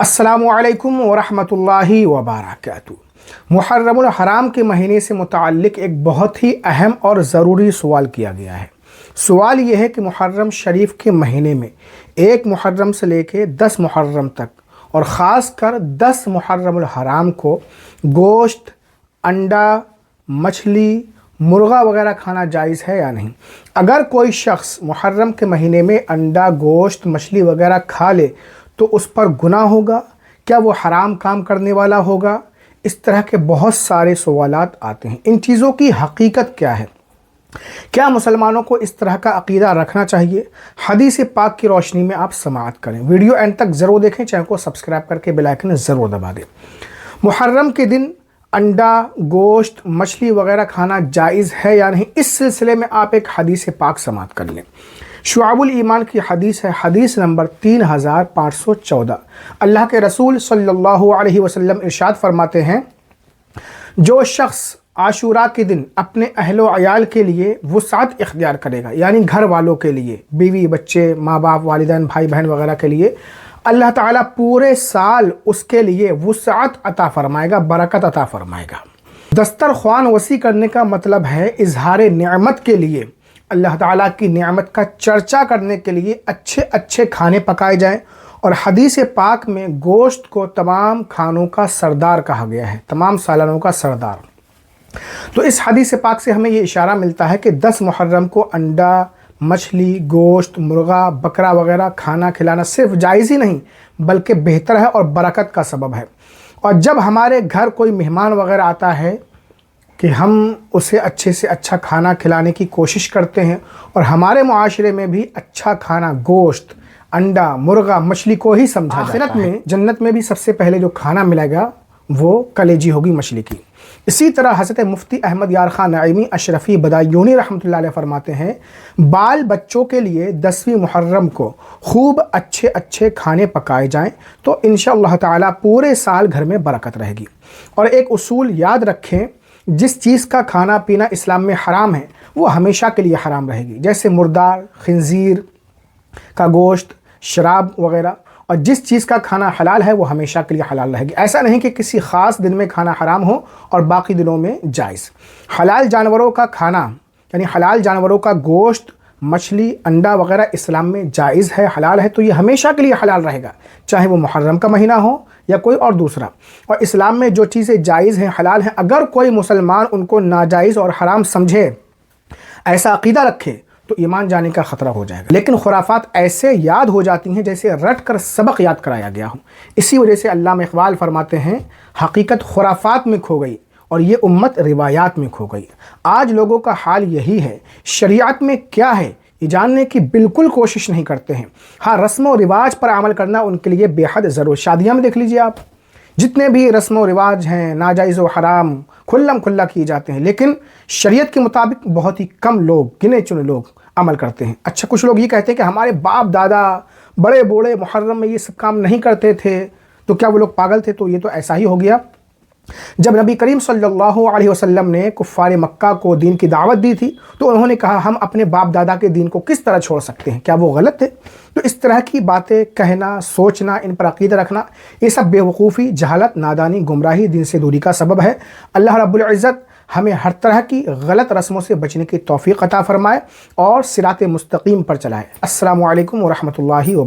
السلام علیکم ورحمۃ اللہ وبرکاتہ۔ محرم الحرام کے مہینے سے متعلق ایک بہت ہی اہم اور ضروری سوال کیا گیا ہے۔ سوال یہ ہے کہ محرم شریف کے مہینے میں 1 محرم سے لے کے 10 محرم تک اور خاص کر 10 محرم الحرام کو گوشت، انڈا، مچھلی، مرغا وغیرہ کھانا جائز ہے یا نہیں؟ اگر کوئی شخص محرم کے مہینے میں انڈا، گوشت، مچھلی وغیرہ کھا لے تو اس پر گناہ ہوگا؟ کیا وہ حرام کام کرنے والا ہوگا؟ اس طرح کے بہت سارے سوالات آتے ہیں۔ ان چیزوں کی حقیقت کیا ہے؟ کیا مسلمانوں کو اس طرح کا عقیدہ رکھنا چاہیے؟ حدیث پاک کی روشنی میں آپ سماعت کریں۔ ویڈیو اینڈ تک ضرور دیکھیں، چینل کو سبسکرائب کر کے بیل آئیکن ضرور دبا دیں۔ محرم کے دن انڈا، گوشت، مچھلی وغیرہ کھانا جائز ہے یا نہیں، اس سلسلے میں آپ ایک حدیث پاک سماعت کر لیں۔ شعب الایمان کی حدیث ہے، حدیث نمبر 3514۔ اللہ کے رسول صلی اللہ علیہ وسلم ارشاد فرماتے ہیں، جو شخص عاشوراء کے دن اپنے اہل و عیال کے لیے وسعت اختیار کرے گا، یعنی گھر والوں کے لیے، بیوی، بچے، ماں باپ، والدین، بھائی بہن وغیرہ کے لیے، اللہ تعالیٰ پورے سال اس کے لیے وسعت عطا فرمائے گا، برکت عطا فرمائے گا۔ دسترخوان وسیع کرنے کا مطلب ہے اظہار نعمت کے لیے، اللہ تعالیٰ کی نعمت کا چرچا کرنے کے لیے اچھے اچھے کھانے پکائے جائیں۔ اور حدیث پاک میں گوشت کو تمام کھانوں کا سردار کہا گیا ہے، تمام سالنوں کا سردار۔ تو اس حدیث پاک سے ہمیں یہ اشارہ ملتا ہے کہ 10 محرم کو انڈا، مچھلی، گوشت، مرغا، بکرا وغیرہ کھانا کھلانا صرف جائز ہی نہیں بلکہ بہتر ہے اور برکت کا سبب ہے۔ اور جب ہمارے گھر کوئی مہمان وغیرہ آتا ہے کہ ہم اسے اچھے سے اچھا کھانا کھلانے کی کوشش کرتے ہیں، اور ہمارے معاشرے میں بھی اچھا کھانا گوشت، انڈا، مرغا، مچھلی کو ہی سمجھا جاتا ہے۔ آخرت میں جنت میں بھی سب سے پہلے جو کھانا ملے گا وہ کلیجی ہوگی مچھلی کی۔ اسی طرح حضرت مفتی احمد یار خان نعیمی اشرفی بدایونی رحمۃ اللہ علیہ فرماتے ہیں، بال بچوں کے لیے 10ویں محرم کو خوب اچھے اچھے کھانے پکائے جائیں تو انشاءاللہ تعالیٰ پورے سال گھر میں برکت رہے گی۔ اور ایک اصول یاد رکھیں، جس چیز کا کھانا پینا اسلام میں حرام ہے وہ ہمیشہ کے لیے حرام رہے گی، جیسے مردار، خنزیر کا گوشت، شراب وغیرہ۔ اور جس چیز کا کھانا حلال ہے وہ ہمیشہ کے لیے حلال رہے گی۔ ایسا نہیں کہ کسی خاص دن میں کھانا حرام ہو اور باقی دنوں میں جائز۔ حلال جانوروں کا کھانا، یعنی حلال جانوروں کا گوشت، مچھلی، انڈا وغیرہ اسلام میں جائز ہے، حلال ہے، تو یہ ہمیشہ کے لیے حلال رہے گا، چاہے وہ محرم کا مہینہ ہو یا کوئی اور دوسرا۔ اور اسلام میں جو چیزیں جائز ہیں، حلال ہیں، اگر کوئی مسلمان ان کو ناجائز اور حرام سمجھے، ایسا عقیدہ رکھے، تو ایمان جانے کا خطرہ ہو جائے گا۔ لیکن خرافات ایسے یاد ہو جاتی ہیں جیسے رٹ کر سبق یاد کرایا گیا ہو۔ اسی وجہ سے علامہ اقبال فرماتے ہیں، حقیقت خرافات میں کھو گئی اور یہ امت روایات میں کھو گئی۔ آج لوگوں کا حال یہی ہے، شریعت میں کیا ہے یہ جاننے کی بالکل کوشش نہیں کرتے ہیں۔ ہاں، رسم و رواج پر عمل کرنا ان کے لیے بے حد ضروری۔ شادیاں میں دیکھ لیجئے آپ، جتنے بھی رسم و رواج ہیں ناجائز و حرام کھلم کھلا کیے جاتے ہیں، لیکن شریعت کے مطابق بہت ہی کم لوگ، گنے چنے لوگ عمل کرتے ہیں۔ اچھا، کچھ لوگ یہ کہتے ہیں کہ ہمارے باپ دادا بڑے بوڑھے محرم میں یہ سب کام نہیں کرتے تھے، تو کیا وہ لوگ پاگل تھے؟ تو یہ تو ایسا ہی ہو گیا۔ جب نبی کریم صلی اللہ علیہ وسلم نے کفار مکہ کو دین کی دعوت دی تھی تو انہوں نے کہا، ہم اپنے باپ دادا کے دین کو کس طرح چھوڑ سکتے ہیں؟ کیا وہ غلط تھے؟ تو اس طرح کی باتیں کہنا، سوچنا، ان پر عقیدہ رکھنا، یہ سب بے وقوفی، جہالت، نادانی، گمراہی، دین سے دوری کا سبب ہے۔ اللہ رب العزت ہمیں ہر طرح کی غلط رسموں سے بچنے کی توفیق عطا فرمائے اور صراط مستقیم پر چلائے۔ السلام علیکم ورحمۃ اللہ وبرکاتہ۔